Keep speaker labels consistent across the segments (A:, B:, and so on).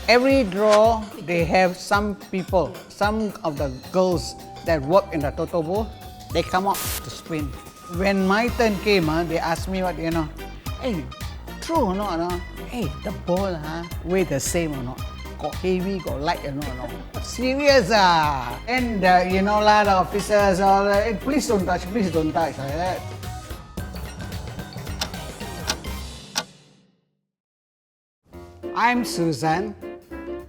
A: Every draw, they have some people, some of the girls that work in the Toto booth, they come up to spin. When my turn came, they asked me hey, true or not? Hey, the ball weigh the same or not? Got heavy, got light or not? Serious And the officers all, hey, please don't touch, like that. I'm Susan.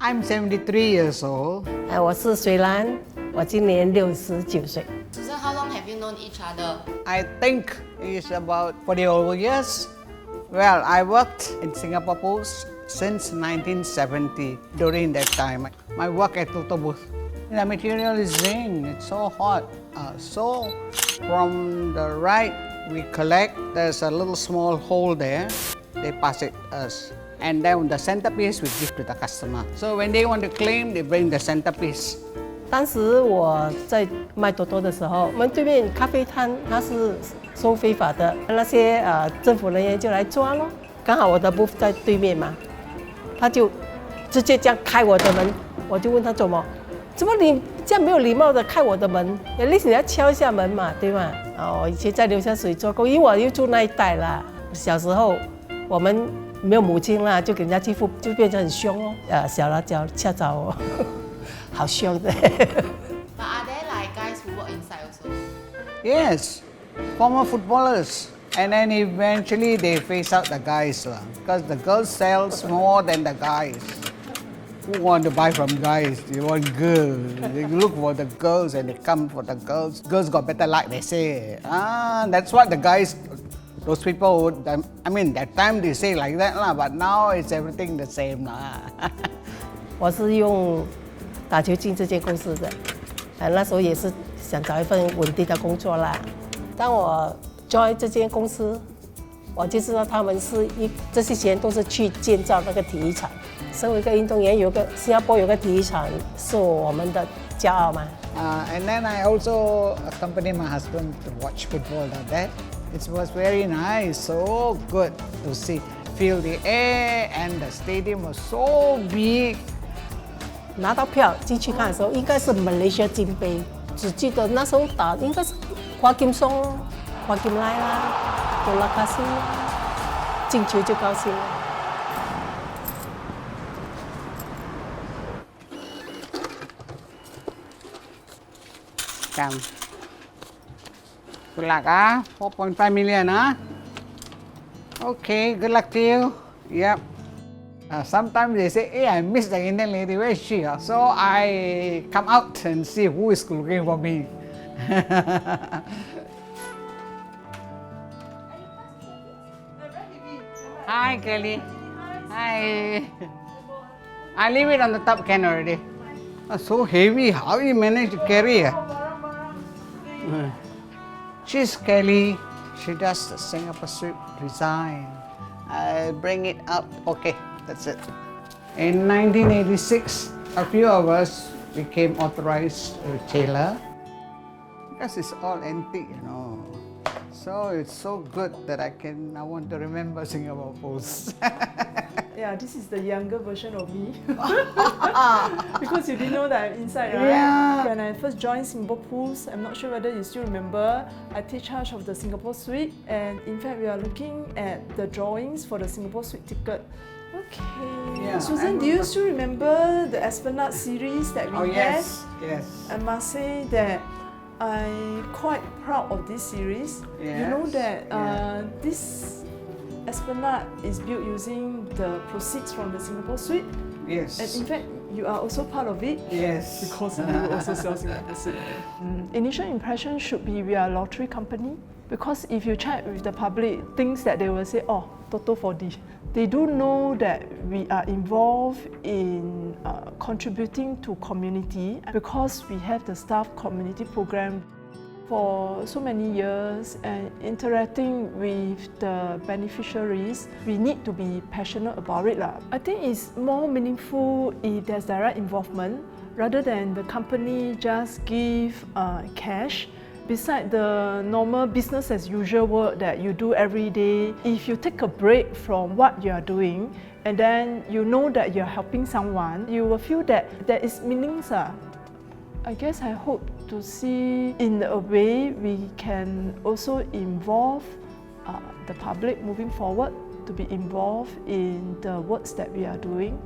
A: I'm 73 years old.
B: 我是水兰，我今年69岁。
C: Susan, how long have you known each other?
A: I think it's about 40 over years. Well, I worked in Singapore Post since 1970. During that time, my work at Toto booth. The material is zinc, it's so hot. So from the right, we collect, there's a little small hole there. They pass it to us. And then the centerpiece we give to the customer. So when they want to claim, they bring the centerpiece.
B: 当时我在卖多多的时候，我们对面咖啡摊它是收非法的，那些政府人员就来抓咯。刚好我的booth在对面嘛，他就直接这样开我的门，我就问他怎么你这样没有礼貌的开我的门？at least你要敲一下门嘛，对吗？我以前在流下水做工，因为我又住那一带啦。小时候我们没有母亲啦，就给人家欺负，就变成很凶哦。小辣椒恰找我，好凶的。
C: But are there like guys who work inside also?
A: Yes, former footballers. And then eventually they phase out the guys because the girls sells more than the guys. Who want to buy from guys? They want girls. They look for the girls and they come for the girls. Girls got better luck, they say. That's what the guys, those people would, I mean, that time they say like that but now it's everything the same
B: 我是用打球进这间公司的，那时候也是想找一份稳定的工作啦。当我 join 这间公司，我就知道他们这些钱都是去建造那个体育场。身为一个运动员，新加坡有个体育场是我们的骄傲嘛。
A: And then I also accompany my husband to watch football down there. It was very nice, so good to see, feel the air, and the stadium was so big.
B: 拿到票进去看的时候，应该是马来西亚金杯，只记得那时候打应该是华金松、华金来啦、多拉卡西啦，进球就高兴了。
A: Come. Good luck 4.5 million Okay, good luck to you. Yep. Sometimes they say, hey, I miss the Indian lady, where is she? So I come out and see who is looking for me. Hi, Kelly. Hi. I leave it on the top can already. So heavy, how you manage to carry it? She's Kelly. She does the Singapore sweep design. I bring it up. Okay, that's it. In 1986, a few of us became authorized retailer because it's all antique, So it's so good that I want to remember Singapore Post.
D: Yeah, this is the younger version of me. Because you didn't know that I'm inside, right?
A: Yeah.
D: When I first joined Singapore Pools, I'm not sure whether you still remember, I take charge of the Singapore Suite, and in fact we are looking at the drawings for the Singapore Suite ticket. Okay.
A: Yeah,
D: Susan, do you still remember the Esplanade series that we had?
A: Yes, yes.
D: I must say that I'm quite proud of this series.
A: Yes,
D: You know that
A: yeah.
D: this Esplanade is built using the proceeds from the Singapore Suite.
A: Yes.
D: And in fact, you are also part of it.
A: Yes.
D: Because you also sell Singapore Suite. Initial impression should be we are a lottery company. Because if you chat with the public, things that they will say, oh, Toto 4D. They do know that we are involved in contributing to community because we have the staff community program for so many years and interacting with the beneficiaries. We need to be passionate about it. I think it's more meaningful if there's direct involvement rather than the company just give cash Beside the normal business as usual work that you do every day, if you take a break from what you are doing and then you know that you're helping someone, you will feel that there is meanings. I guess I hope to see in a way we can also involve the public moving forward to be involved in the works that we are doing.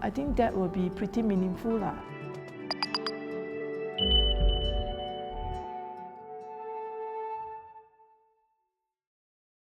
D: I think that will be pretty meaningful.